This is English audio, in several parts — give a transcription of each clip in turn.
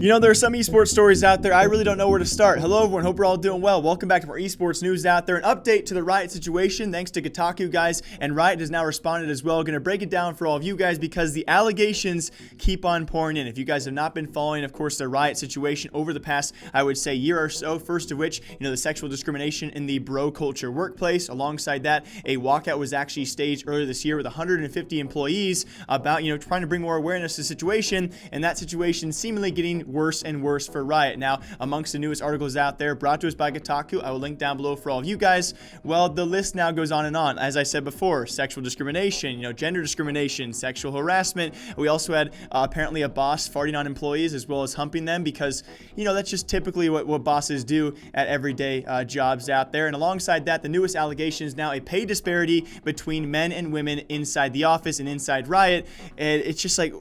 You know, there are some esports stories out there. I really don't know where to start. Hello, everyone. Hope you're all doing well. Welcome back to more esports news out there. An update to the Riot situation, thanks to Kotaku, guys. And Riot has now responded as well. Going to break it down for all of you guys because the allegations keep on pouring in. If you guys have not been following, of course, the Riot situation over the past, I would say, year or so. First of which, the sexual discrimination in the bro culture workplace. Alongside that, a walkout was actually staged earlier this year with 150 employees about, trying to bring more awareness to the situation. And that situation seemingly getting worse and worse for Riot. Now, amongst the newest articles out there brought to us by Kotaku, I will link down below for all of you guys. Well, the list now goes on and on. As I said before, sexual discrimination, gender discrimination, sexual harassment. We also had apparently a boss farting on employees as well as humping them because, that's just typically what bosses do at everyday jobs out there. And alongside that, the newest allegation is now a pay disparity between men and women inside the office and inside Riot. And it's just like,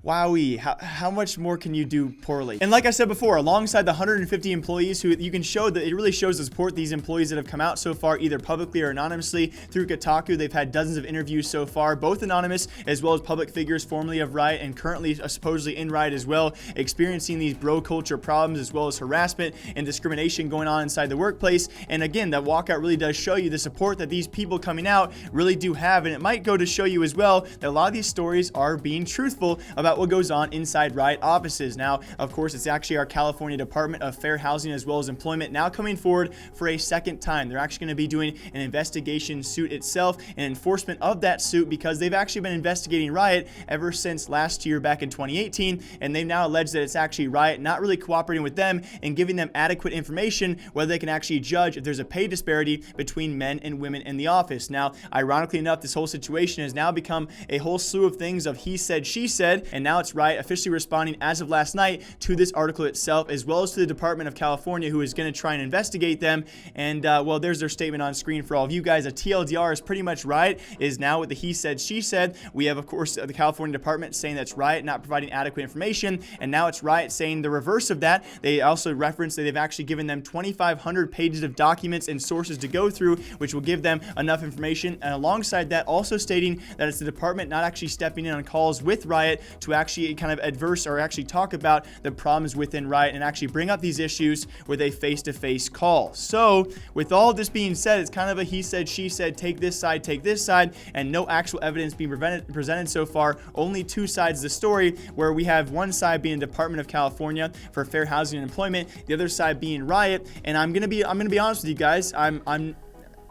wowee, how much more can you do poorly? And like I said before, alongside the 150 employees who you can show that it really shows the support these employees that have come out so far, either publicly or anonymously through Kotaku. They've had dozens of interviews so far, both anonymous as well as public figures formerly of Riot and currently supposedly in Riot as well, experiencing these bro culture problems as well as harassment and discrimination going on inside the workplace. And again, that walkout really does show you the support that these people coming out really do have. And it might go to show you as well that a lot of these stories are being truthful about what goes on inside Riot offices. Now, of course, it's actually our California Department of Fair Housing as well as Employment now coming forward for a second time. They're actually going to be doing an investigation suit itself and enforcement of that suit because they've actually been investigating Riot ever since last year back in 2018, and they've now alleged that it's actually Riot not really cooperating with them and giving them adequate information whether they can actually judge if there's a pay disparity between men and women in the office. Now, ironically enough, this whole situation has now become a whole slew of things of he said, she said, and now it's Riot officially responding as of last night to this article itself, as well as to the Department of California, who is going to try and investigate them. And well, there's their statement on screen for all of you guys. A TLDR is pretty much Riot is now with the he said, she said. We have, of course, the California Department saying that's Riot not providing adequate information, and now it's Riot saying the reverse of that. They also reference that they've actually given them 2,500 pages of documents and sources to go through, which will give them enough information. And alongside that, also stating that it's the department not actually stepping in on calls with Riot to actually kind of adverse or actually talk about the problems within Riot and actually bring up these issues with a face-to-face call. So with all this being said, it's kind of a he said, she said, take this side, and no actual evidence being presented so far. Only two sides of the story, where we have one side being the Department of California for Fair Housing and Employment, the other side being Riot. And I'm gonna be honest with you guys.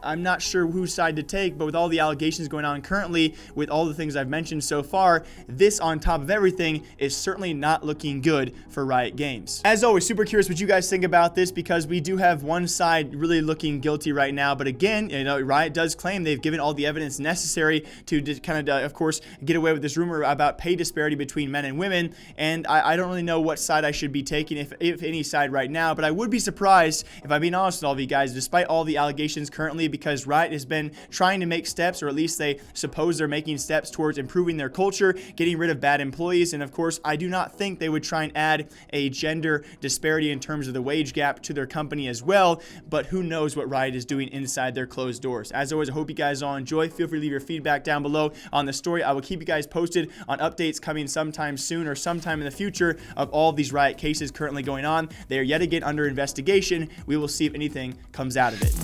I'm not sure whose side to take, but with all the allegations going on currently, with all the things I've mentioned so far, this on top of everything is certainly not looking good for Riot Games. As always, super curious what you guys think about this because we do have one side really looking guilty right now. But again, Riot does claim they've given all the evidence necessary to kind of course, get away with this rumor about pay disparity between men and women. And I don't really know what side I should be taking, if any side right now. But I would be surprised, if I'm being honest with all of you guys, despite all the allegations currently, because Riot has been trying to make steps, or at least they suppose they're making steps towards improving their culture, getting rid of bad employees. And of course, I do not think they would try and add a gender disparity in terms of the wage gap to their company as well. But who knows what Riot is doing inside their closed doors. As always, I hope you guys all enjoy. Feel free to leave your feedback down below on the story. I will keep you guys posted on updates coming sometime soon or sometime in the future of all of these Riot cases currently going on. They are yet again under investigation. We will see if anything comes out of it.